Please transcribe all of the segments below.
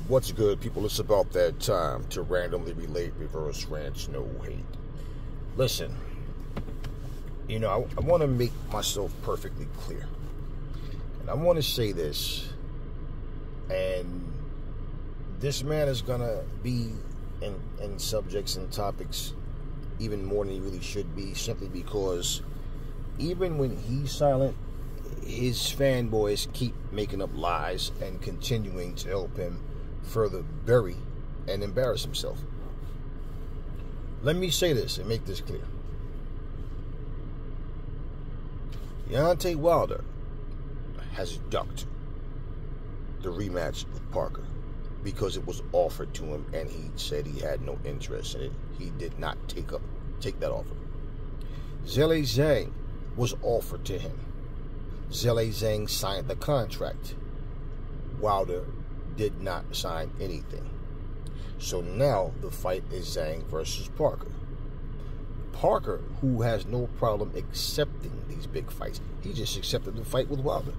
What's good, people? It's about that time to randomly relate reverse rants, no hate. Listen, I want to make myself perfectly clear. And I want to say this, and this man is going to be in subjects and topics even more than he really should be, simply because even when he's silent, his fanboys keep making up lies and continuing to help him further bury and embarrass himself. Let me say this and make this clear. Deontay Wilder has ducked the rematch with Parker because it was offered to him and he said he had no interest in it. He did not take that offer. Zhilei Zhang was offered to him. Zhilei Zhang signed the contract. Wilder did not sign anything. So now the fight is Zhang versus Parker. Parker, who has no problem accepting these big fights, he just accepted the fight with Wilder.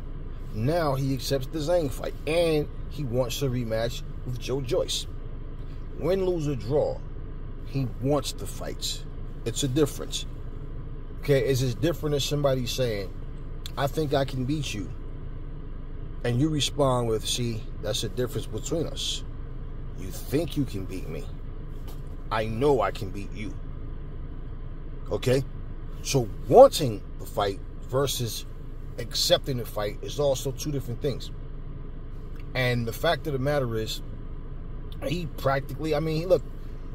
Now he accepts the Zhang fight, and he wants a rematch with Joe Joyce. Win, lose, or draw, he wants the fights. It's a difference. Okay, it's as different as somebody saying, I think I can beat you. And you respond with, see, that's the difference between us. You think you can beat me. I know I can beat you. Okay? So wanting the fight versus accepting the fight is also two different things. And the fact of the matter is, he practically,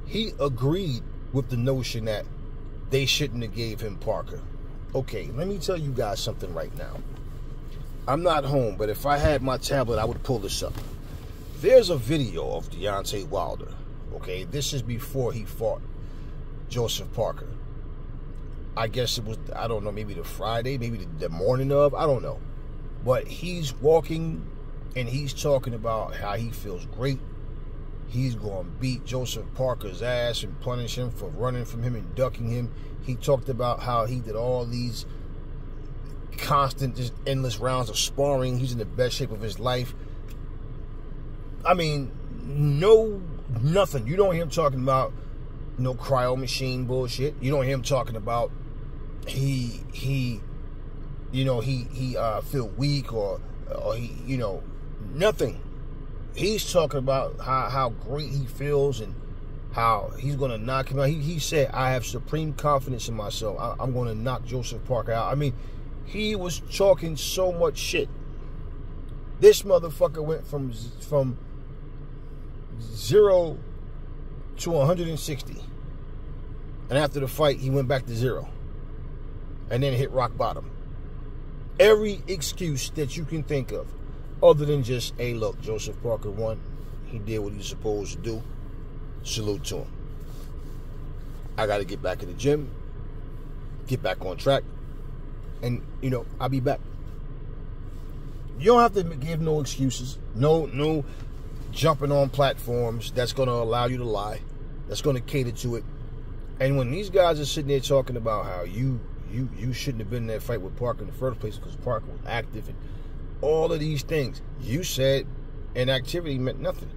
he agreed with the notion that they shouldn't have gave him Parker. Okay, let me tell you guys something right now. I'm not home, but if I had my tablet, I would pull this up. There's a video of Deontay Wilder. Okay, this is before he fought Joseph Parker. I guess it was, I don't know, maybe the Friday, maybe the morning of, I don't know. But he's walking and he's talking about how he feels great. He's going to beat Joseph Parker's ass and punish him for running from him and ducking him. He talked about how he did all these constant, just endless rounds of sparring. He's in the best shape of his life. Nothing. You don't hear him talking about no cryo machine bullshit. You don't hear him talking about he feel weak or he, nothing. He's talking about how great he feels and how he's going to knock him out. He said, I have supreme confidence in myself. I'm going to knock Joseph Parker out. He was talking so much shit. This motherfucker went from 0 to 160. And after the fight, he went back to 0. And then hit rock bottom. Every excuse that you can think of, other than just, hey, look, Joseph Parker won. He did what he was supposed to do. Salute to him. I got to get back in the gym, get back on track, and, I'll be back. You don't have to give no excuses. No jumping on platforms that's going to allow you to lie, that's going to cater to it. And when these guys are sitting there talking about how you shouldn't have been in that fight with Parker in the first place because Parker was active and all of these things, you said inactivity meant nothing.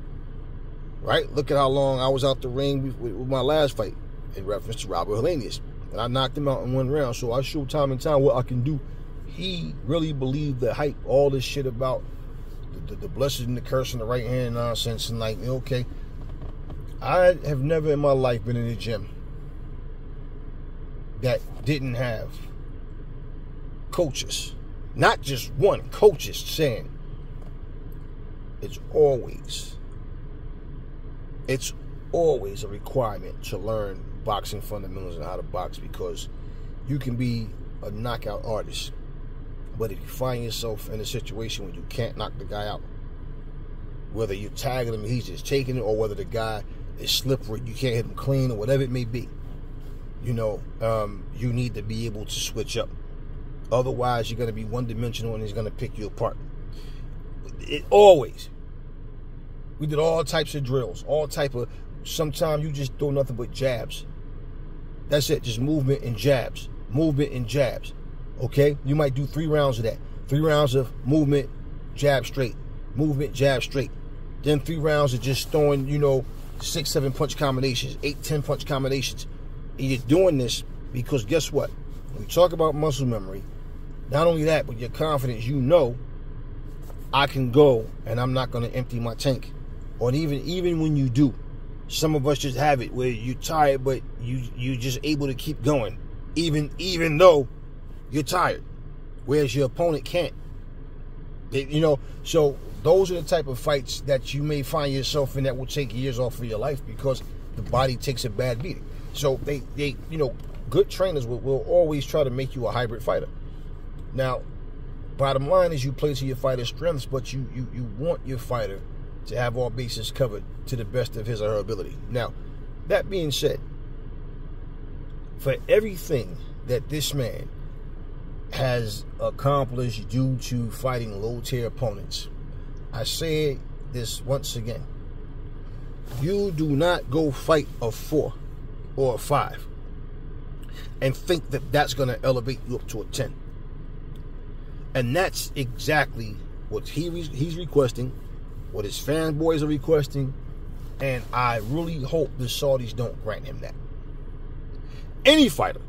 Right? Look at how long I was out the ring with my last fight in reference to Robert Helenius. And I knocked him out in one round. So I showed time and time what I can do. He really believed the hype, all this shit about the blessed and the curse and the right hand nonsense. And okay, I have never in my life been in a gym that didn't have coaches. Not just one, coaches saying it's always a requirement to learn boxing fundamentals and how to box, because you can be a knockout artist, but if you find yourself in a situation where you can't knock the guy out, whether you're tagging him and he's just taking it, or whether the guy is slippery, you can't hit him clean, or whatever it may be, you need to be able to switch up. Otherwise, you're going to be one-dimensional and he's going to pick you apart. We did all types of drills, sometimes you just throw nothing but jabs. That's it, just movement and jabs. Okay? You might do 3 rounds of that. 3 rounds of movement, jab straight. Movement, jab straight. Then 3 rounds of just throwing, 6, 7 punch combinations, 8, 10 punch combinations. And you're doing this because guess what? When we talk about muscle memory, not only that, but your confidence, I can go and I'm not going to empty my tank. Or even when you do, some of us just have it where you're tired, but you're just able to keep going, even though you're tired, whereas your opponent can't. So those are the type of fights that you may find yourself in that will take years off of your life because the body takes a bad beating. So they good trainers will always try to make you a hybrid fighter. Now, bottom line is you play to your fighter's strengths, but you want your fighter to have all bases covered to the best of his or her ability. Now, that being said, for everything that this man has accomplished due to fighting low-tier opponents, I say this once again. You do not go fight a 4 or a 5 and think that that's going to elevate you up to a 10. And that's exactly what he's requesting, what his fanboys are requesting, and I really hope the Saudis don't grant him that. Any fighter.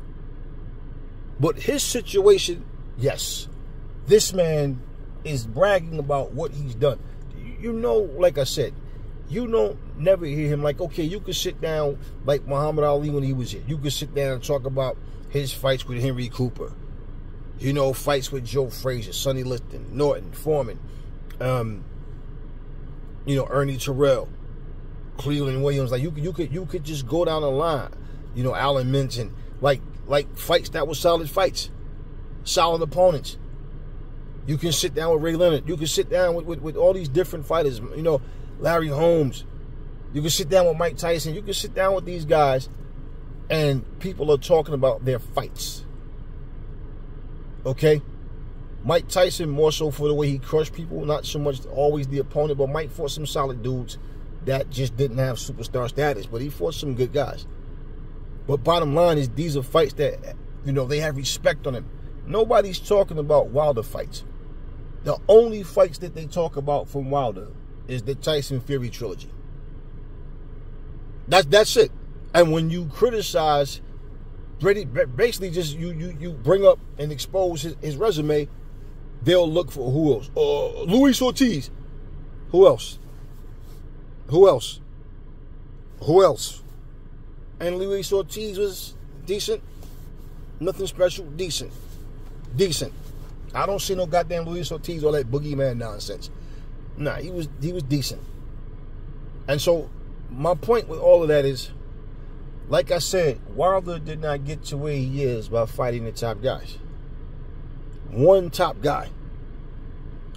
But his situation, yes. This man is bragging about what he's done. Like I said, you don't never hear him like, okay, you could sit down like Muhammad Ali when he was here. You could sit down and talk about his fights with Henry Cooper. Fights with Joe Frazier, Sonny Liston, Norton, Foreman, Ernie Terrell, Cleveland Williams. Like you could just go down the line. Alan Minton, like fights that were solid fights, solid opponents. You can sit down with Ray Leonard. You can sit down with all these different fighters. Larry Holmes. You can sit down with Mike Tyson. You can sit down with these guys, and people are talking about their fights. Okay? Mike Tyson more so for the way he crushed people, not so much always the opponent, but Mike fought some solid dudes that just didn't have superstar status, but he fought some good guys. But bottom line is these are fights that, they have respect on him. Nobody's talking about Wilder fights. The only fights that they talk about from Wilder is the Tyson Fury trilogy. That's it. And when you criticize, basically just you bring up and expose his resume, they'll look for who else? Luis Ortiz. Who else? And Luis Ortiz was decent. Nothing special. Decent. I don't see no goddamn Luis Ortiz or that boogeyman nonsense. Nah, he was decent. And so my point with all of that is, like I said, Wilder did not get to where he is by fighting the top guys. One top guy.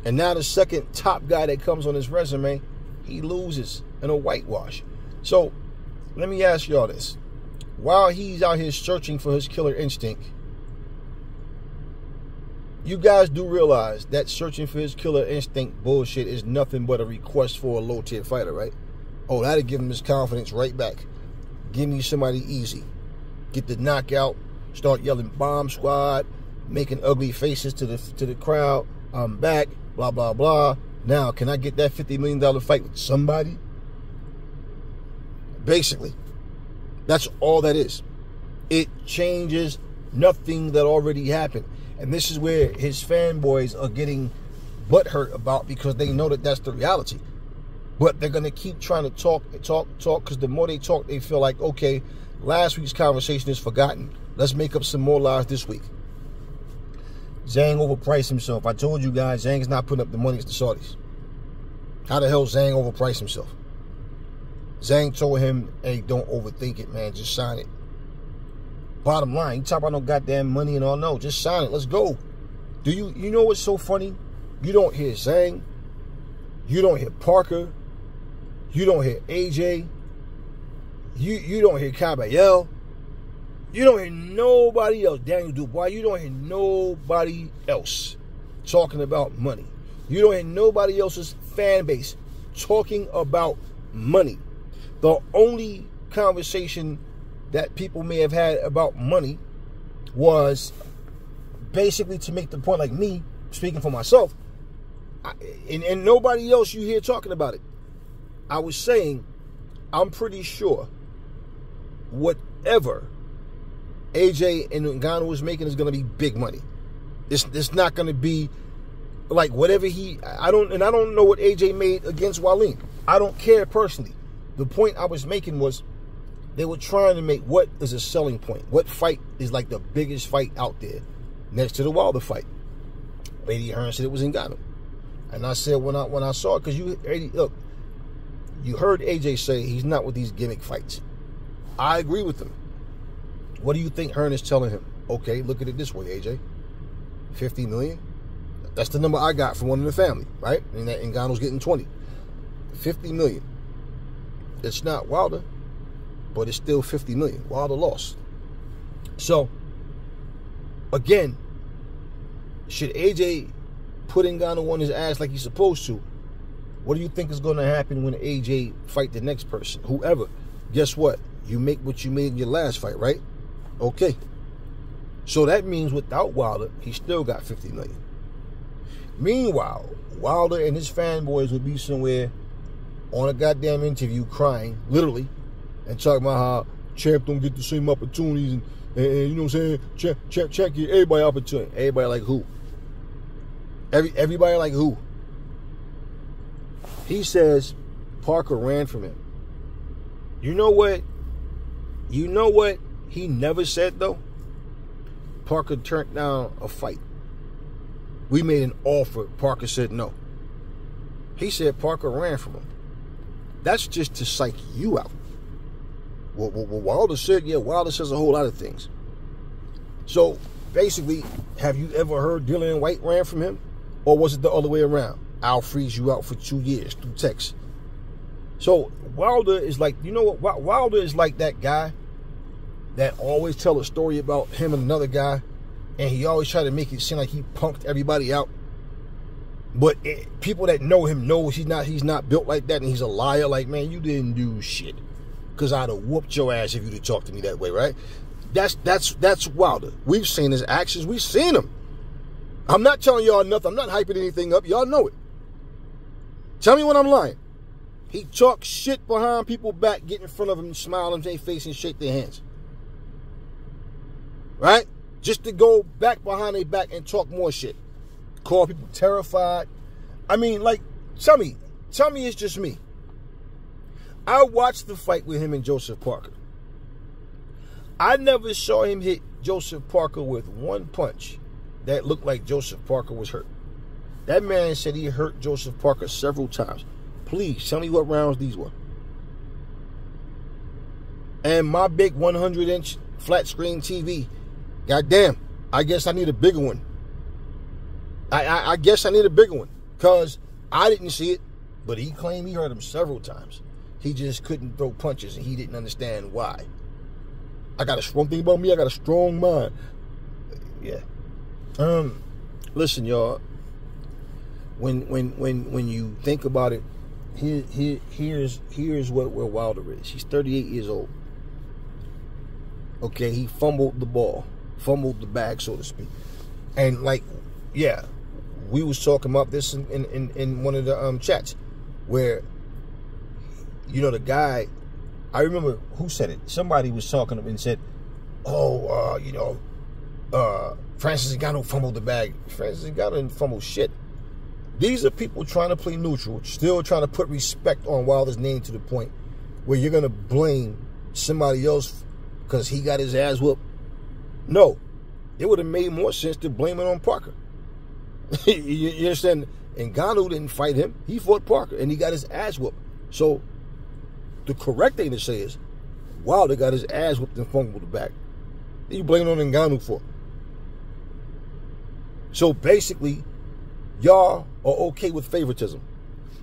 And now the second top guy that comes on his resume, he loses in a whitewash. So let me ask y'all this. While he's out here searching for his killer instinct, you guys do realize that searching for his killer instinct bullshit is nothing but a request for a low-tier fighter, right? Oh, that'll give him his confidence right back. Give me somebody easy. Get the knockout. Start yelling bomb squad. Making ugly faces to the crowd. I'm back. Blah, blah, blah. Now, can I get that $50 million fight with somebody? Basically. That's all that is. It changes nothing that already happened. And this is where his fanboys are getting butthurt about, because they know that that's the reality. But they're going to keep trying to talk, because the more they talk, they feel like, okay, last week's conversation is forgotten. Let's make up some more lies this week. Zhang overpriced himself. I told you guys, Zhang's not putting up the money to the Saudis. How the hell Zhang overpriced himself? Zhang told him, hey, don't overthink it, man. Just sign it. Bottom line, you talk about no goddamn money and all. No, just sign it. Let's go. You know what's so funny? You don't hear Zhang. You don't hear Parker. You don't hear AJ. You don't hear Caballel. You don't hear nobody else. Daniel Dubois. You don't hear nobody else talking about money. You don't hear nobody else's fan base talking about money. The only conversation that people may have had about money was basically to make the point, like me, speaking for myself, and nobody else you hear talking about it. I was saying, I'm pretty sure whatever AJ and Ngannou was making is going to be big money. It's not going to be like whatever I don't know what AJ made against Wallin. I don't care personally. The point I was making was they were trying to make what is a selling point. What fight is like the biggest fight out there next to the Wilder fight? Lady Hearn said it was Ngannou. And I said when I saw it, because you heard AJ say he's not with these gimmick fights. I agree with him. What do you think Hearn is telling him? Okay, look at it this way, AJ. 50 million? That's the number I got from one in the family, right? And that Ngannou's getting 20. 50 million. It's not Wilder, but it's still 50 million. Wilder lost. So, again, should AJ put Ngannou on his ass like he's supposed to? What do you think is going to happen when AJ fight the next person? Whoever. Guess what? You make what you made in your last fight, right? Okay. So that means without Wilder, he still got 50 million. Meanwhile, Wilder and his fanboys would be somewhere on a goddamn interview crying, literally, and talking about how champ don't get the same opportunities and you know what I'm saying? Check everybody opportunity. Everybody like who? Everybody like who? He says Parker ran from him. You know what? You know what he never said though? Parker turned down a fight. We made an offer. Parker said no. He said Parker ran from him. That's just to psych you out. Well, Wilder said, yeah, Wilder says a whole lot of things. So, basically, have you ever heard Dillian White ran from him? Or was it the other way around? I'll freeze you out for 2 years through text. So, Wilder is like, you know what? Wilder is like that guy that always tell a story about him and another guy, and he always try to make it seem like he punked everybody out. But people that know him know he's not built like that, and he's a liar. Like, man, you didn't do shit, because I'd have whooped your ass if you'd have talked to me that way, right? That's Wilder. We've seen his actions. We've seen him. I'm not telling y'all nothing. I'm not hyping anything up. Y'all know it. Tell me when I'm lying. He talks shit behind people's back, get in front of them, and smile in their face and shake their hands. Right? Just to go back behind their back and talk more shit. Call people terrified. I mean, like, tell me it's just me. I watched the fight with him and Joseph Parker. I never saw him hit Joseph Parker with one punch that looked like Joseph Parker was hurt. That man said he hurt Joseph Parker several times. Please, tell me what rounds these were. And my big 100-inch flat screen TV, goddamn, I guess I need a bigger one. I guess I need a bigger one, because I didn't see it, but he claimed he hurt him several times. He just couldn't throw punches, and he didn't understand why. I got a strong thing about me. I got a strong mind. Yeah. Listen, y'all. When you think about it, here's where Wilder is. He's 38 years old. Okay, he fumbled the ball, fumbled the bag, so to speak, and like, yeah, we was talking about this in one of the chats where, you know, the guy, I remember who said it. Somebody was talking and said, "Oh, Francis Ngannou fumbled the bag." Francis Ngannou didn't fumble shit. These are people trying to play neutral, still trying to put respect on Wilder's name to the point where you're gonna blame somebody else because he got his ass whooped. No, it would have made more sense to blame it on Parker. You understand? Ngannou didn't fight him; he fought Parker, and he got his ass whooped. So the correct thing to say is Wilder got his ass whooped and fumbled the bag. What you blaming on Ngannou for? So basically, y'all are okay with favoritism.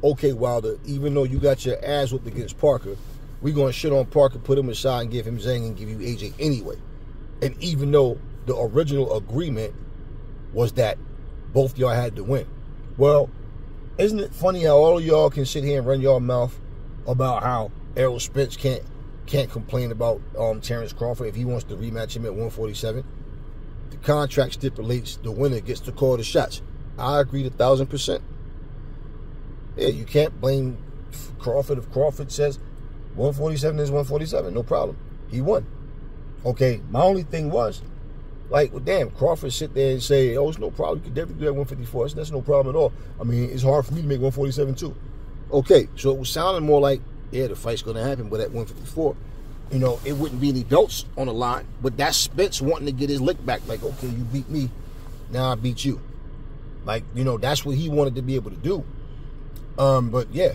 Okay, Wilder, even though you got your ass whooped against Parker, we're going to shit on Parker, put him aside, and give him Zhang and give you AJ anyway. And even though the original agreement was that both y'all had to win. Well, isn't it funny how all of y'all can sit here and run y'all mouth about how Errol Spence can't complain about Terrence Crawford if he wants to rematch him at 147? The contract stipulates the winner gets to call the shots. I agree 1,000%. Yeah, you can't blame Crawford, if Crawford says 147 is 147, no problem. He won. Okay, my only thing was, like, well, damn, Crawford sit there and say, oh, it's no problem. You can definitely do that 154. That's no problem at all. I mean, it's hard for me to make 147 too. Okay, so it was sounding more like, yeah, the fight's going to happen, but at 154, you know, it wouldn't be any belts on the line. But that's Spence wanting to get his lick back. Like, okay, you beat me, now I beat you. Like, you know, that's what he wanted to be able to do. But yeah,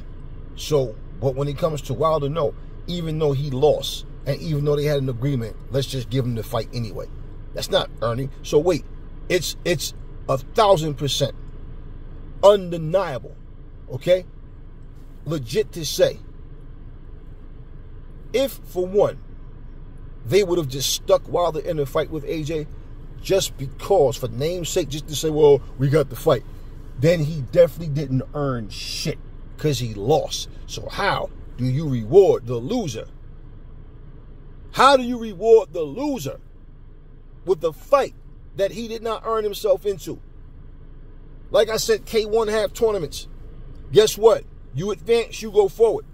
so, but when it comes to Wilder, no, even though he lost, and even though they had an agreement, let's just give him the fight anyway. That's not earning. So wait, it's 1,000% undeniable, okay? Legit to say, if for one, they would have just stuck Wilder in the fight with AJ, just because, for name's sake, just to say, well, we got the fight, then he definitely didn't earn shit because he lost. So how do you reward the loser? How do you reward the loser with the fight that he did not earn himself into? Like I said, K1 have tournaments. Guess what? You advance, you go forward.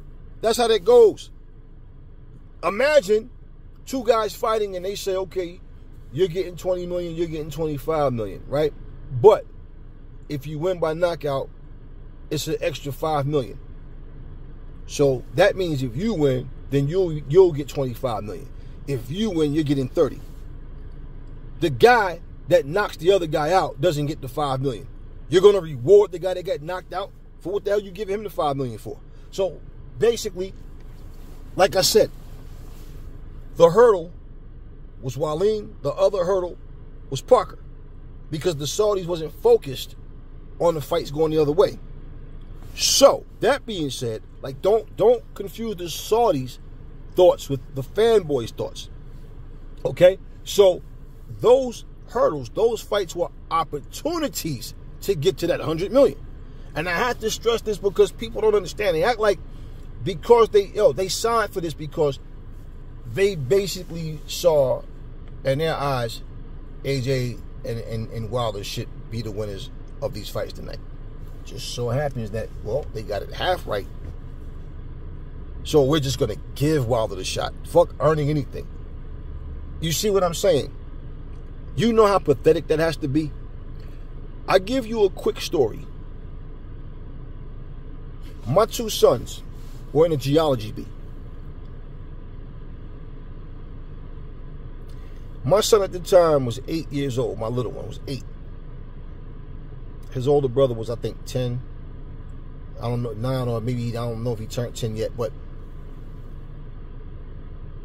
That's how that goes. Imagine two guys fighting and they say, okay, you're getting 20 million, you're getting 25 million, right? But if you win by knockout, it's an extra 5 million. So that means if you win, then you'll get 25 million. If you win, you're getting 30. The guy that knocks the other guy out doesn't get the 5 million. You're going to reward the guy that got knocked out for what the hell you give him the 5 million for. So basically, like I said, the hurdle was Wallin, the other hurdle was Parker, because the Saudis wasn't focused on the fights going the other way. So that being said, like, don't confuse the Saudis' thoughts with the fanboys' thoughts. Okay? So those hurdles, those fights were opportunities to get to that 100 million. And I have to stress this because people don't understand. They act like because they signed for this because they basically saw in their eyes AJ and Wilder should be the winners of these fights tonight. Just so happens that, well, they got it half right. So we're just going to give Wilder the shot. Fuck earning anything. You see what I'm saying? You know how pathetic that has to be? I give you a quick story. My two sons were in a geology bee. My son at the time was 8 years old. My little one was 8. His older brother was, I think, 10. I don't know, 9, or maybe, I don't know if he turned 10 yet. But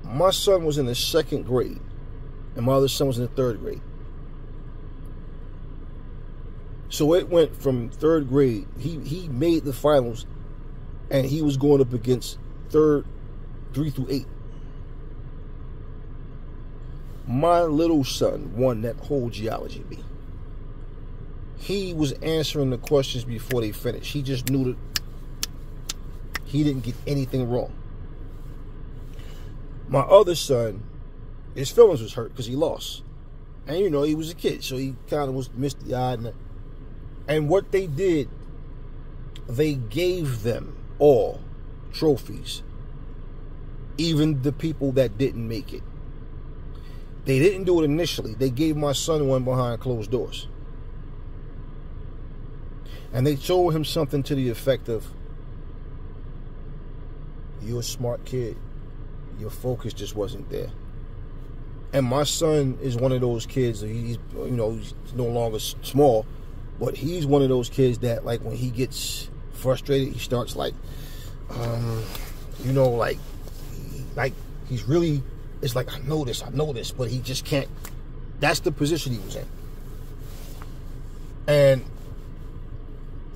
my son was in the 2nd grade, and my other son was in the 3rd grade. So it went from 3rd grade. He made the finals, and he was going up against 3 through 8. My little son won that whole geology bee. He was answering the questions before they finished. He just knew that he didn't get anything wrong. My other son, his feelings was hurt because he lost. And, you know, he was a kid, so he kind of was misty-eyed. And what they did, they gave them all trophies, even the people that didn't make it. They didn't do it initially. They gave my son one behind closed doors. And they told him something to the effect of, you're a smart kid. Your focus just wasn't there. And my son is one of those kids, he's no longer small, but he's one of those kids that, like, when he gets frustrated, he starts like he's really, it's like, I know this, but he just can't. That's the position he was in. And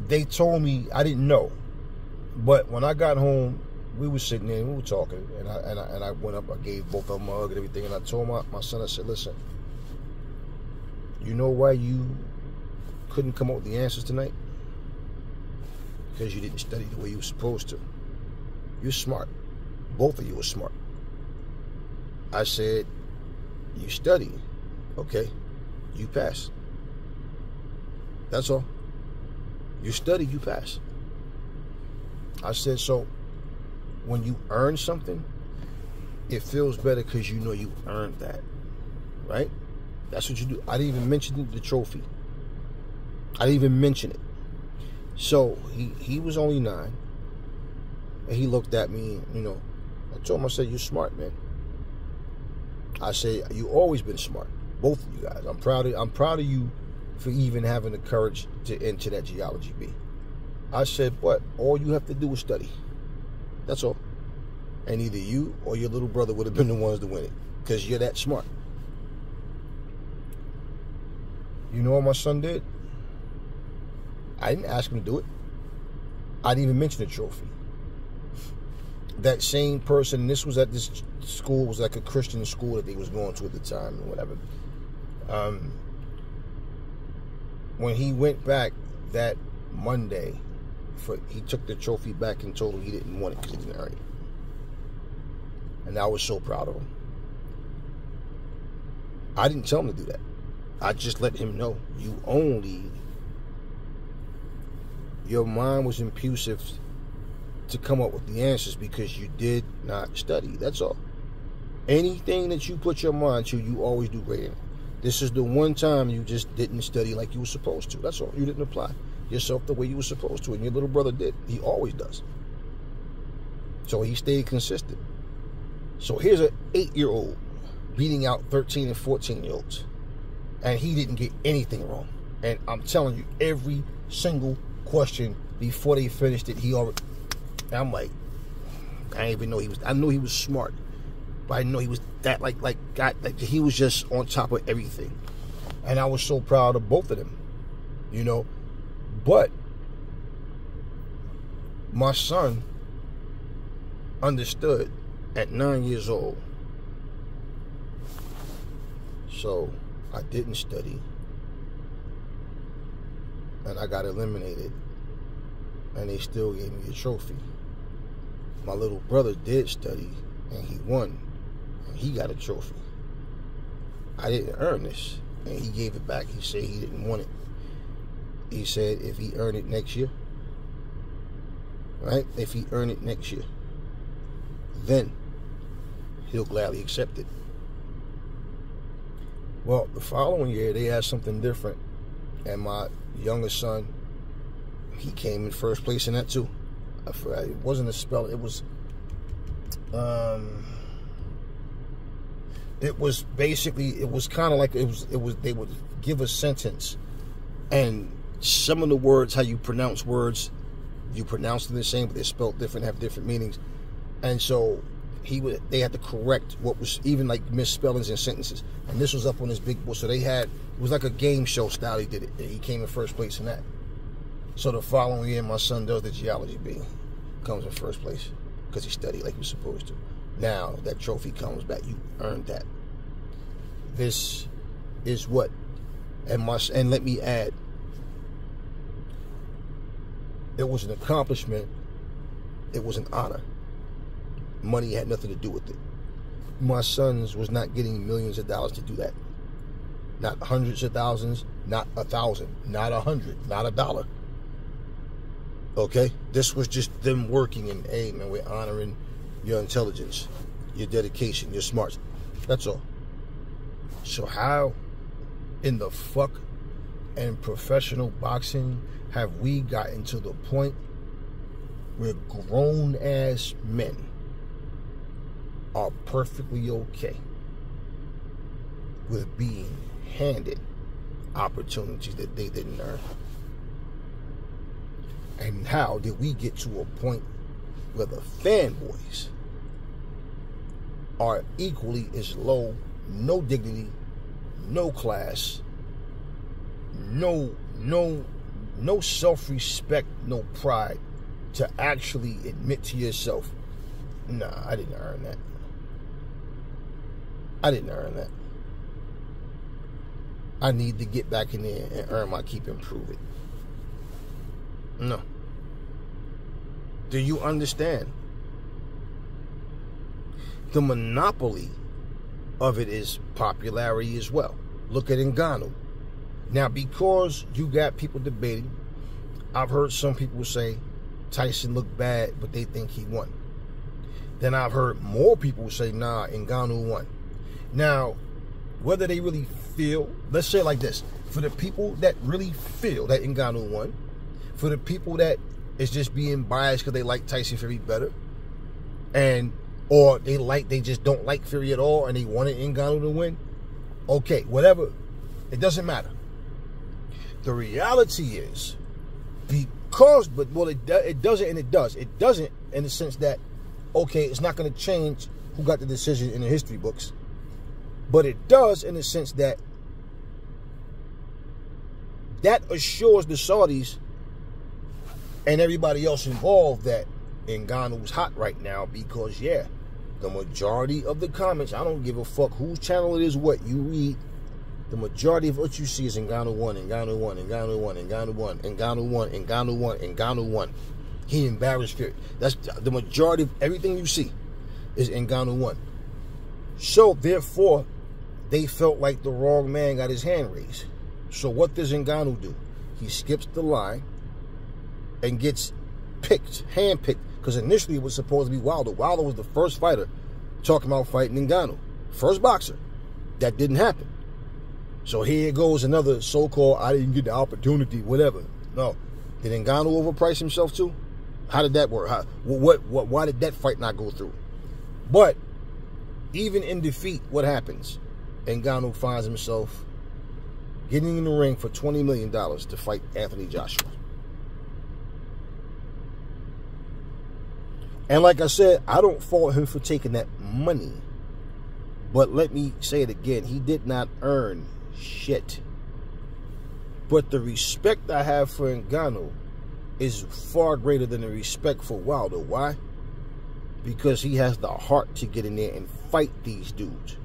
they told me, I didn't know, but when I got home, we were sitting there and we were talking, and I went up, I gave both of them a hug and everything, and I told my son, I said, listen, you know why you couldn't come up with the answers tonight? Because you didn't study the way you were supposed to. You're smart. Both of you are smart. I said, you study, okay, you pass. That's all. You study, you pass. I said, so when you earn something, it feels better because you know you earned that, right? That's what you do. I didn't even mention the trophy. I didn't even mention it. So he was only 9, and he looked at me, and, I told him, I said, you're smart, man. I said, you always been smart, both of you guys. I'm proud of you for even having the courage to enter that geology B. I said, but all you have to do is study. That's all. And either you or your little brother would have been the ones to win it, because you're that smart. You know what my son did? I didn't ask him to do it. I didn't even mention the trophy. That same person, this was at this school, was like a Christian school that they was going to at the time or whatever. When he went back that Monday, he took the trophy back and told him he didn't want it because he didn't earn it. And I was so proud of him. I didn't tell him to do that. I just let him know, your mind was impulsive to come up with the answers because you did not study. That's all. Anything that you put your mind to, you always do great in. This is the one time you just didn't study like you were supposed to. That's all. You didn't apply yourself the way you were supposed to, and your little brother did. He always does. So he stayed consistent. So here's an 8-year-old beating out 13 and 14-year-olds, and he didn't get anything wrong. And I'm telling you, every single question before they finished it, he already. I'm like, I didn't even know he was. I knew he was smart, but I didn't know he was that like he was just on top of everything. And I was so proud of both of them, But my son understood at 9 years old. So I didn't study, and I got eliminated, and they still gave me a trophy. My little brother did study, and he won, and he got a trophy. I didn't earn this, and he gave it back. He said he didn't want it. He said if he earned it next year, right? If he earned it next year, then he'll gladly accept it. Well, the following year, they had something different, and my youngest son, he came in first place in that too. I forgot, it wasn't a spell. It was basically, it was kind of like it was. They would give a sentence, and some of the words, how you pronounce words, you pronounce them the same, but they're spelled different, have different meanings, and so they had to correct what was even like misspellings in sentences. And this was up on his big board, so it was like a game show style. He did it, and he came in first place in that. So the following year, my son does the geology B, comes in first place because he studied like he was supposed to. Now that trophy comes back, you earned that. This is what, and let me add, it was an accomplishment. It was an honor. Money had nothing to do with it. My sons was not getting millions of dollars to do that. Not hundreds of thousands, not 1,000, not 100, not $1. Okay? This was just them working, and hey, man, we're honoring your intelligence, your dedication, your smarts. That's all. So how in the fuck in professional boxing have we gotten to the point where grown-ass men are perfectly okay with being handed opportunities that they didn't earn? And how did we get to a point where the fanboys are equally as low, no dignity, no class, no self-respect, no pride, to actually admit to yourself, nah, I didn't earn that. I didn't earn that. I need to get back in there and earn my keep and prove it. No. Do you understand? The monopoly of it is popularity as well. Look at Ngannou. Now, because you got people debating, I've heard some people say Tyson looked bad, but they think he won. Then I've heard more people say, nah, Ngannou won. Now, whether they really feel, let's say it like this, for the people that really feel that Ngannou won, for the people that is just being biased because they like Tyson Fury better, or they just don't like Fury at all and they wanted Ngannou to win, okay, whatever, it doesn't matter. The reality is, it doesn't and it does. It doesn't in the sense that, okay, it's not going to change who got the decision in the history books, but it does in the sense that assures the Saudis and everybody else involved that Ngannou's hot right now, because, yeah, the majority of the comments, I don't give a fuck whose channel it is, what you read, the majority of what you see is Ngannou won, Ngannou won, Ngannou won, Ngannou won, Ngannou won, Ngannou won, Ngannou won. He embarrassed Fury. That's the majority of everything you see is Ngannou won. So, therefore, they felt like the wrong man got his hand raised. So what does Ngannou do? He skips the line and gets handpicked, because initially it was supposed to be Wilder. Wilder was the first fighter talking about fighting Ngannou. First boxer. That didn't happen. So here goes another so-called, I didn't get the opportunity, whatever. No. Did Ngannou overprice himself too? How did that work? Why did that fight not go through? But even in defeat, what happens? Ngannou finds himself getting in the ring for $20 million to fight Anthony Joshua. And like I said, I don't fault him for taking that money. But let me say it again. He did not earn shit. But the respect I have for Ngannou is far greater than the respect for Wilder. Why? Because he has the heart to get in there and fight these dudes.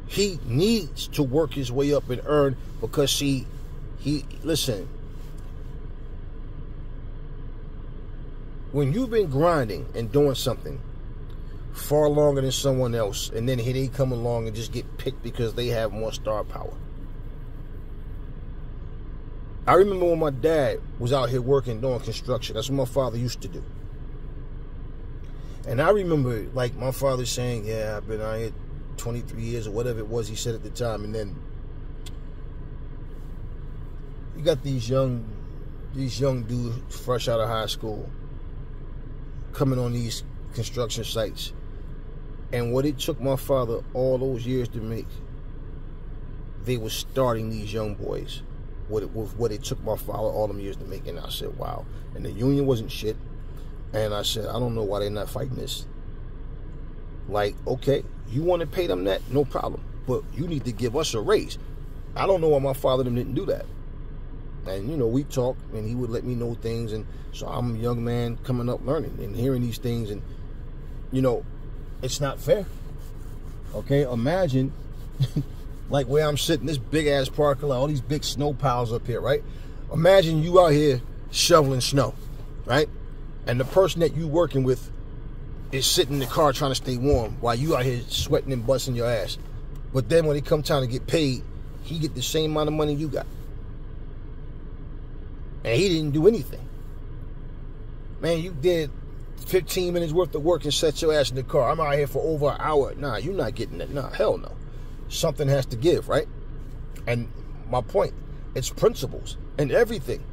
He needs to work his way up and earn, because listen, when you've been grinding and doing something far longer than someone else, and then here they come along and just get picked because they have more star power. I remember when my dad was out here working, doing construction. That's what my father used to do. And I remember, like, my father saying, yeah, I've been out here 23 years or whatever it was he said at the time. And then you got these young dudes fresh out of high school coming on these construction sites. And what it took my father all those years to make, they were starting these young boys. What it took my father all them years to make. And I said, wow. And the union wasn't shit. And I said, I don't know why they're not fighting this. Like, okay, you want to pay them that? No problem. But you need to give us a raise. I don't know why my father didn't do that. And, you know, we talked, and he would let me know things. And so I'm a young man coming up learning and hearing these things. And, you know, it's not fair. Okay, imagine, like where I'm sitting, this big-ass parking lot, all these big snow piles up here, right? Imagine you out here shoveling snow, right? And the person that you working with is sitting in the car trying to stay warm while you out here sweating and busting your ass. But then when it comes time to get paid, he get the same amount of money you got. And he didn't do anything. Man, you did 15 minutes worth of work and set your ass in the car. I'm out here for over an hour. Nah, you're not getting that. Nah, hell no. Something has to give, right? And my point, it's principles and everything.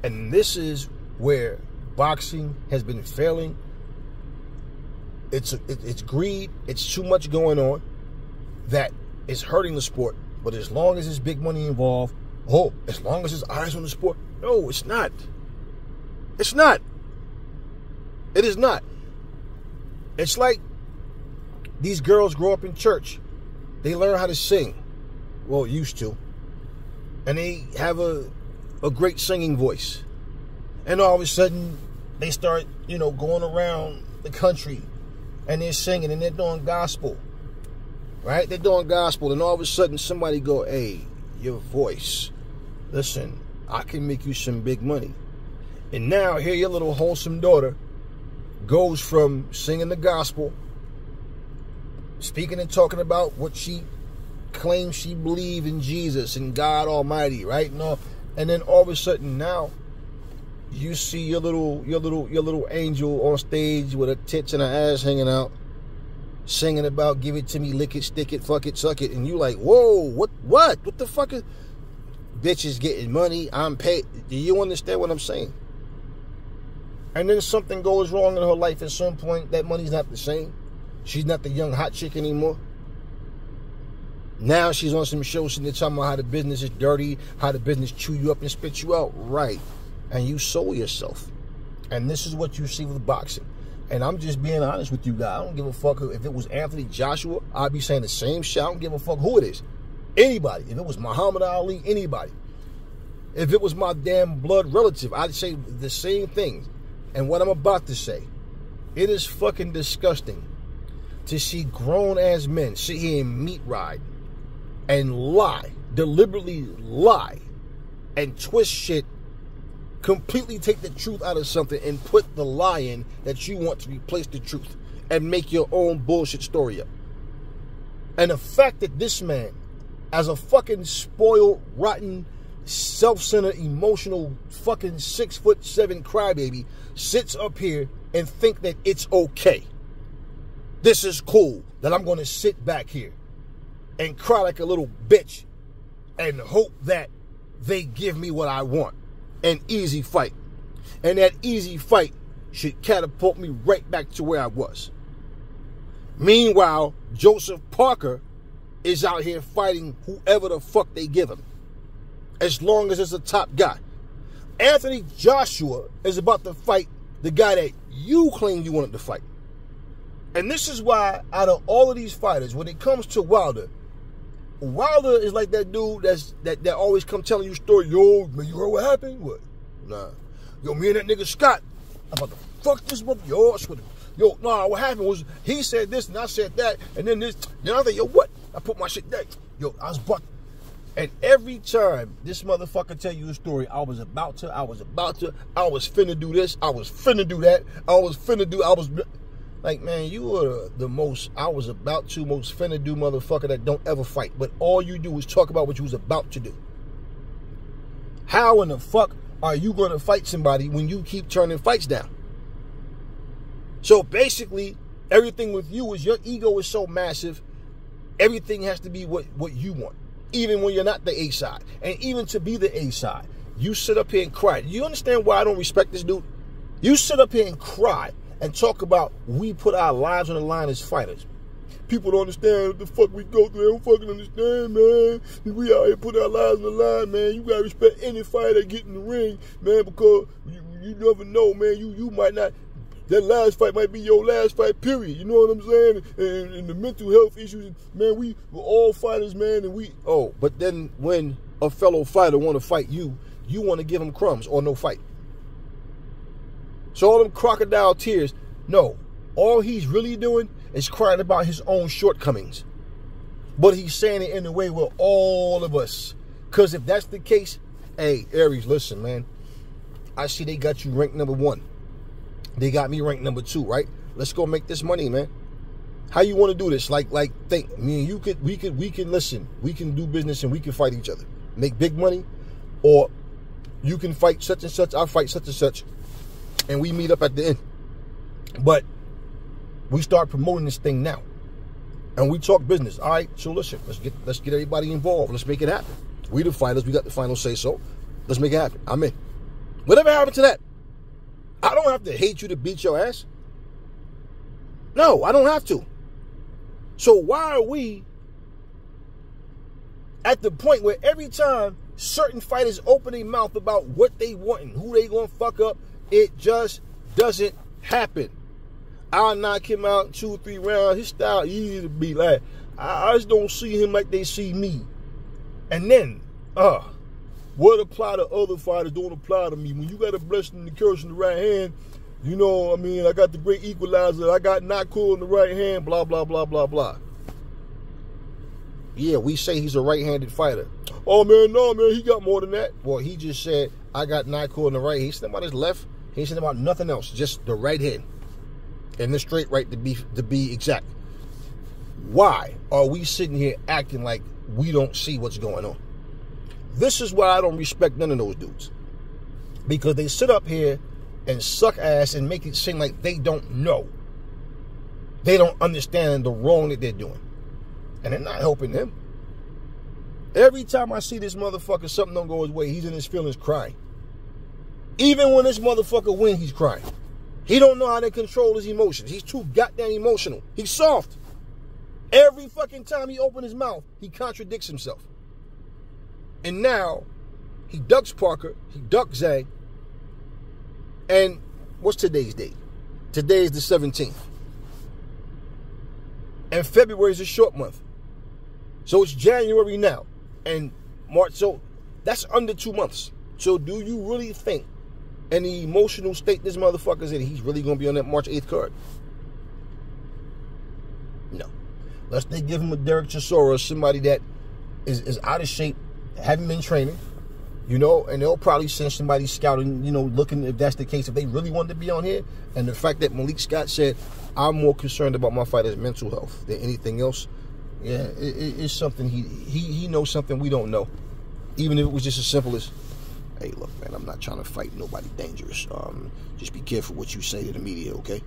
And this is where boxing has been failing. It's greed. It's too much going on that is hurting the sport. But as long as there's big money involved, as long as there's eyes on the sport, no, it's not. It's not. It is not. It's like these girls grow up in church. They learn how to sing. Well, used to. And they have a great singing voice. And all of a sudden, they start, going around the country and they're singing and they're doing gospel. Right? They're doing gospel. And all of a sudden, somebody go, hey, your voice. Listen, I can make you some big money. And now, here your little wholesome daughter goes from singing the gospel, speaking and talking about what she claims she believes in Jesus and God Almighty, right? And then all of a sudden now, you see your little angel on stage with her tits and her ass hanging out, singing about give it to me, lick it, stick it, fuck it, suck it, and you like, whoa, what the fuck is, bitch is getting money, I'm paid. Do you understand what I'm saying? And then something goes wrong in her life at some point. That money's not the same. She's not the young hot chick anymore. Now she's on some show sitting there talking about how the business is dirty, how the business chew you up and spit you out. Right. And you sold yourself. And this is what you see with boxing. And I'm just being honest with you guys. I don't give a fuck if it was Anthony Joshua. I'd be saying the same shit. I don't give a fuck who it is. Anybody. If it was Muhammad Ali, anybody. If it was my damn blood relative, I'd say the same thing. And what I'm about to say, it is fucking disgusting to see grown-ass men sit here and meat ride and lie, deliberately lie, and twist shit, completely take the truth out of something and put the lie in that you want to replace the truth and make your own bullshit story up. And the fact that this man, as a fucking spoiled, rotten, self-centered, emotional, fucking 6'7" crybaby, sits up here and think that it's okay. This is cool that I'm going to sit back here and cry like a little bitch and hope that they give me what I want. An easy fight. And that easy fight should catapult me right back to where I was. Meanwhile, Joseph Parker is out here fighting whoever the fuck they give him, as long as it's a top guy. Anthony Joshua is about to fight the guy that you claim you wanted to fight. And this is why, out of all of these fighters, when it comes to Wilder is like that dude that always come telling you story. Yo, man, you heard what happened? What? Nah. Yo, me and that nigga Scott, I'm about to fuck this mother. Yo, I swear to, yo, nah, what happened was he said this and I said that, and then this. Then I think, yo, what? I put my shit there. Yo, I was buck. And every time this motherfucker tell you a story, I was finna do this, I was finna do that, like, man, you are the most, most finna do motherfucker that don't ever fight. But all you do is talk about what you was about to do. How in the fuck are you going to fight somebody when you keep turning fights down? So basically, everything with you is your ego is so massive, everything has to be what you want. Even when you're not the A side. And even to be the A side, you sit up here and cry. You understand why I don't respect this dude? You sit up here and cry and talk about we put our lives on the line as fighters. People don't understand what the fuck we go through. They don't fucking understand, man. We out here put our lives on the line, man. You gotta respect any fighter that get in the ring, man, because you never know, man. You might not, that last fight might be your last fight, period. You know what I'm saying? And the mental health issues, man, we're all fighters, man, and but then when a fellow fighter want to fight you, you want to give him crumbs or no fight. So all them crocodile tears, no. All he's really doing is crying about his own shortcomings. But he's saying it in a way where all of us, because if that's the case, hey, Aries, listen, man, I see they got you ranked number 1. They got me ranked number 2, right? Let's go make this money, man. How you want to do this? Like, think. I mean, we can listen. We can do business and we can fight each other. Make big money. Or you can fight such and such, I'll fight such and such. And we meet up at the end. But we start promoting this thing now. And we talk business. All right, so listen, let's get everybody involved. Let's make it happen. We the fighters, we got the final say so. Let's make it happen. I'm in. Whatever happened to that? I don't have to hate you to beat your ass. No, I don't have to. So why are we at the point where every time certain fighters open their mouth about what they want and who they gonna fuck up, it just doesn't happen? I'll knock him out in 2 or 3 rounds. His style easy to beat. Like, I just don't see him like they see me. And then, what apply to other fighters don't apply to me. When you got a blessing and the curse in the right hand, you know, I mean, I got the great equalizer. I got not cool in the right hand, blah, blah, blah, blah, blah. Yeah, we say he's a right-handed fighter. Oh, man, no, man, he got more than that. Well, he just said, I got not cool in the right. He said about his left. He said about nothing else, just the right hand. And the straight right to be exact. Why are we sitting here acting like we don't see what's going on? This is why I don't respect none of those dudes. Because they sit up here and suck ass and make it seem like they don't know. They don't understand the wrong that they're doing. And they're not helping them. Every time I see this motherfucker, something don't go his way, he's in his feelings crying. Even when this motherfucker wins, he's crying. He don't know how to control his emotions. He's too goddamn emotional. He's soft. Every fucking time he opens his mouth, he contradicts himself. And now, he ducks Parker, he ducks Zay. And what's today's date? Today is the 17th. And February is a short month. So it's January now. And March, so that's under 2 months. So do you really think in the emotional state this motherfucker's in, he's really going to be on that March 8th card? No. Unless they give him a Derek Chisora, somebody that is out of shape, haven't been training, you know, and they'll probably send somebody scouting, you know, looking if that's the case, if they really wanted to be on here. And the fact that Malik Scott said, I'm more concerned about my fighter's mental health than anything else. Yeah, it's something he knows something we don't know. Even if it was just as simple as, hey, look, man, I'm not trying to fight nobody dangerous. Just be careful what you say to the media, okay?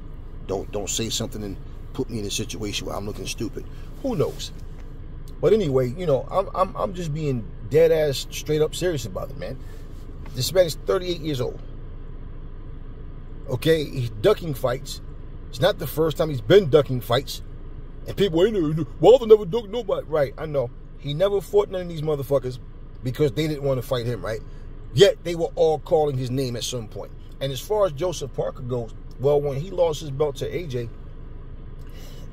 Don't say something and put me in a situation where I'm looking stupid. Who knows? But anyway, you know, I'm just being dead ass straight up serious about it, man. This man is 38 years old. Okay, he's ducking fights. It's not the first time he's been ducking fights. And people, Wilder never ducked nobody. Right, I know. He never fought none of these motherfuckers because they didn't want to fight him, right? Yet they were all calling his name at some point. And as far as Joseph Parker goes, well, when he lost his belt to AJ,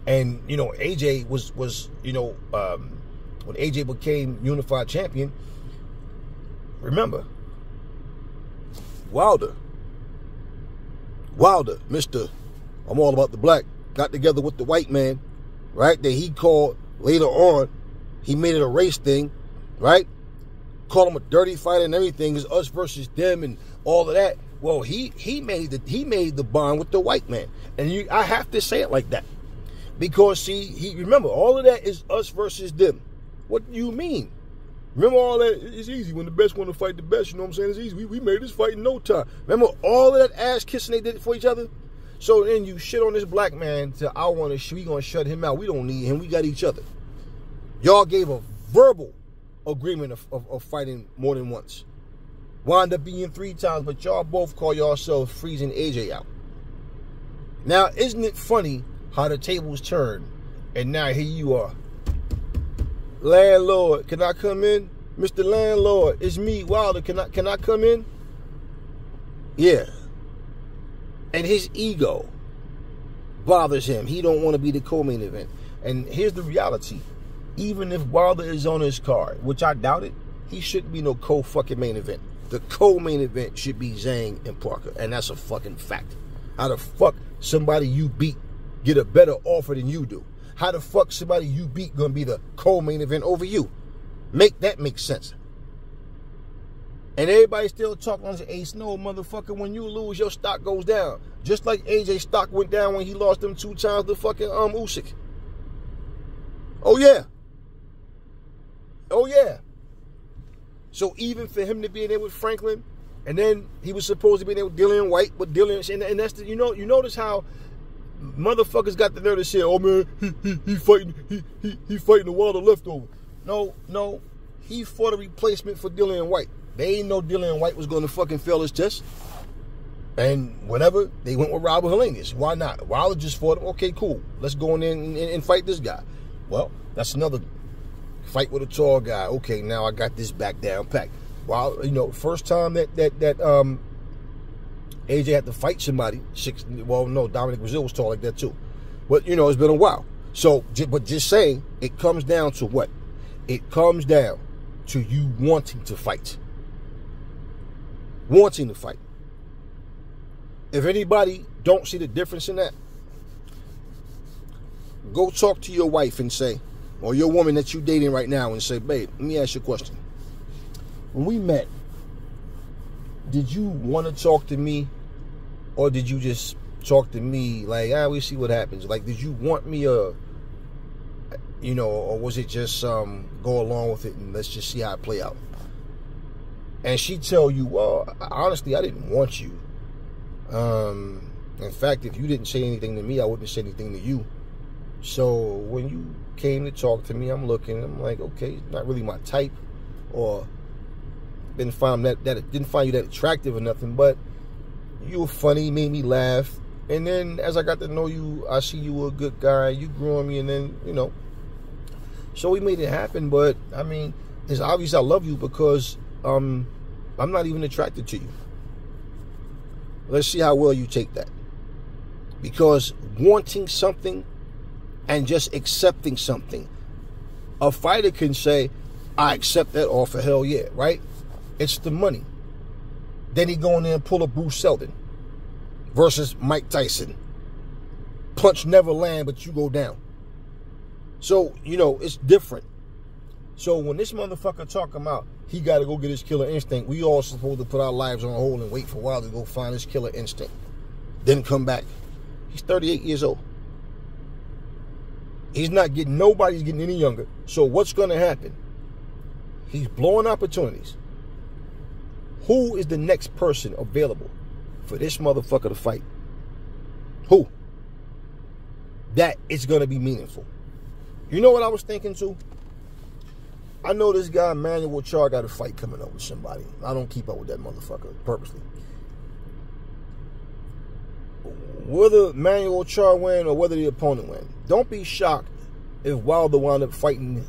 and, you know, AJ was you know, when AJ became unified champion, remember, Wilder, Mr. I'm all about the black, got together with the white man, right, that he called later on, he made it a race thing, right? Called him a dirty fighter and everything, is us versus them and all of that. Well, he made the bond with the white man. And I have to say it like that. Because, see, remember, all of that is us versus them. What do you mean? Remember all that? It's easy when the best want to fight the best. You know what I'm saying? It's easy. We made this fight in no time. Remember all of that ass kissing they did for each other? So then you shit on this black man to, we gonna shut him out. We don't need him. We got each other. Y'all gave a verbal agreement of fighting more than once. Wound up being 3 times, but y'all both call yourselves freezing AJ out. Now, isn't it funny how the tables turn, and now here you are. Landlord, can I come in? Mr. Landlord, it's me, Wilder. Can I come in? Yeah. And his ego bothers him. He don't want to be the co-main event. And here's the reality. Even if Wilder is on his card, which I doubt it, he shouldn't be no co-fucking main event. The co-main event should be Zhang and Parker. And that's a fucking fact. How the fuck somebody you beat get a better offer than you do? How the fuck somebody you beat gonna be the co-main event over you? Make that make sense. And everybody still talking on the Ace. No, motherfucker, when you lose, your stock goes down. Just like AJ stock went down when he lost them 2 times to fucking Usyk. Oh, yeah. Oh, yeah. So even for him to be in there with Franklin, and then he was supposed to be in there with Dillian White, but Dillian, and that's the, you notice how motherfuckers got the nerve to say, oh man, he fighting the Wilder leftover. No, he fought a replacement for Dillian White. They ain't know Dillian White was going to fucking fail his test. And whatever, they went with Robert Helenius. Why not? Wilder just fought him. Okay, cool. Let's go in there and fight this guy. Well, that's another fight with a tall guy. Okay, now I got this back down packed. Well, you know, first time that AJ had to fight somebody, Dominic Brazil was tall like that too. But, you know, it's been a while. So, but just saying, it comes down to what? It comes down to you wanting to fight. Wanting to fight. If anybody don't see the difference in that, go talk to your wife and say, or your woman that you're dating right now and say, babe, let me ask you a question. When we met, did you want to talk to me, or did you just talk to me like, we see what happens? Like, did you want me, or was it just go along with it and let's just see how it play out? and she tell you, well, honestly, I didn't want you. In fact, if you didn't say anything to me, I wouldn't say anything to you. So when you came to talk to me, I'm looking, I'm like, okay, it's not really my type, or didn't find you that attractive or nothing, but you were funny, made me laugh. And then as I got to know you, I see you were a good guy, you grew on me, and then, you know, so we made it happen. But I mean, it's obvious I love you because I'm not even attracted to you. Let's see how well you take that. Because wanting something and just accepting something, a fighter can say, I accept that offer, hell yeah, right? It's the money. Then he go in there and pull a Bruce Seldon versus Mike Tyson. Punch never land, but you go down. So, you know, it's different. So when this motherfucker talking about he got to go get his killer instinct, we all supposed to put our lives on hold and wait for a while to go find his killer instinct. Then come back. He's 38 years old. Nobody's getting any younger. So what's going to happen? He's blowing opportunities. Who is the next person available for this motherfucker to fight? Who? That is going to be meaningful. You know what I was thinking too? I know this guy, Manuel Char, got a fight coming up with somebody. I don't keep up with that motherfucker purposely. Whether Manuel Char win or whether the opponent win, don't be shocked if Wilder wound up fighting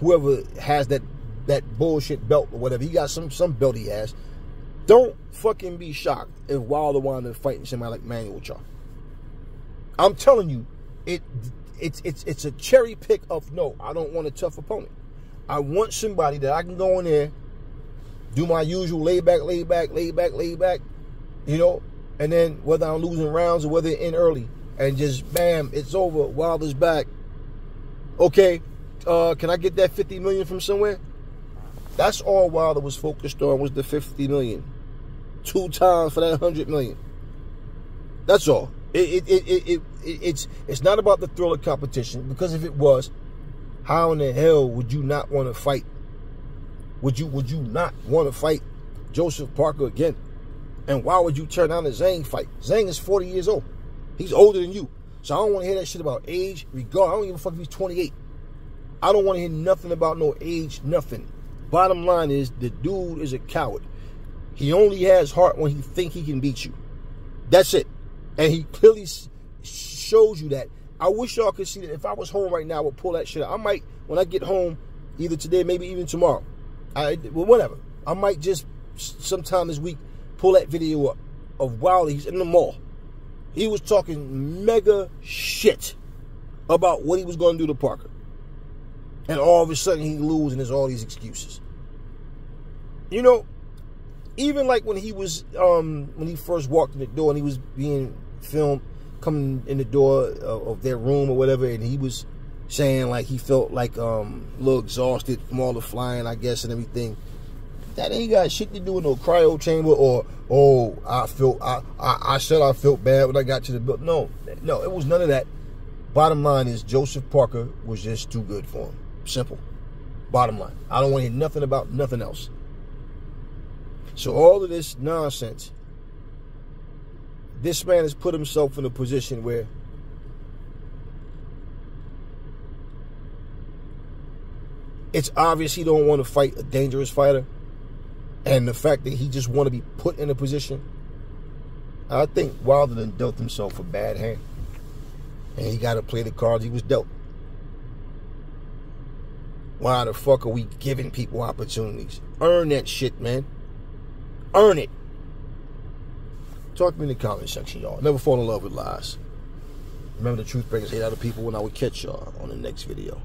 whoever has that bullshit belt or whatever. He got some belt he has. Don't fucking be shocked if Wilder wound up fighting somebody like Manuel Char. I'm telling you, it's a cherry pick of, no, I don't want a tough opponent. I want somebody that I can go in there, do my usual lay back, you know, and then whether I'm losing rounds or whether it's in early, and just bam, it's over. Wilder's back. Okay, can I get that $50 million from somewhere? That's all Wilder was focused on, was the $50 million. 2 times for that $100 million. That's all. It's not about the thrill of competition, because if it was, how in the hell would you not want to fight? Would you not want to fight Joseph Parker again? And why would you turn down the Zhang fight? Zhang is 40 years old. He's older than you. So I don't want to hear that shit about age, regard. I don't give a fuck if he's 28. I don't want to hear nothing about no age, nothing. Bottom line is, the dude is a coward. He only has heart when he think he can beat you. That's it. And he clearly shows you that. I wish y'all could see that. If I was home right now, I would pull that shit out. I might, when I get home, either today, maybe even tomorrow, whatever. I might just sometime this week pull that video up of Wilder. He's in the mall. He was talking mega shit about what he was going to do to Parker. And all of a sudden he loses and there's all these excuses. You know, even like when he was, when he first walked in the door and he was being filmed, coming in the door of their room or whatever, and he was saying like he felt like a little exhausted from all the flying, I guess, and everything. That ain't got shit to do with no cryo chamber or, oh, I said I felt bad when I got to the building. No, it was none of that. Bottom line is, Joseph Parker was just too good for him. Simple. Bottom line. I don't want to hear nothing about nothing else. So all of this nonsense, this man has put himself in a position where it's obvious he don't want to fight a dangerous fighter. And the fact that he just want to be put in a position, I think Wilder done dealt himself a bad hand. And he got to play the cards he was dealt. Why the fuck are we giving people opportunities? Earn that shit, man. Earn it. Talk to me in the comment section, y'all. Never fall in love with lies. Remember, the truth breakers hate other people, and I will catch y'all on the next video.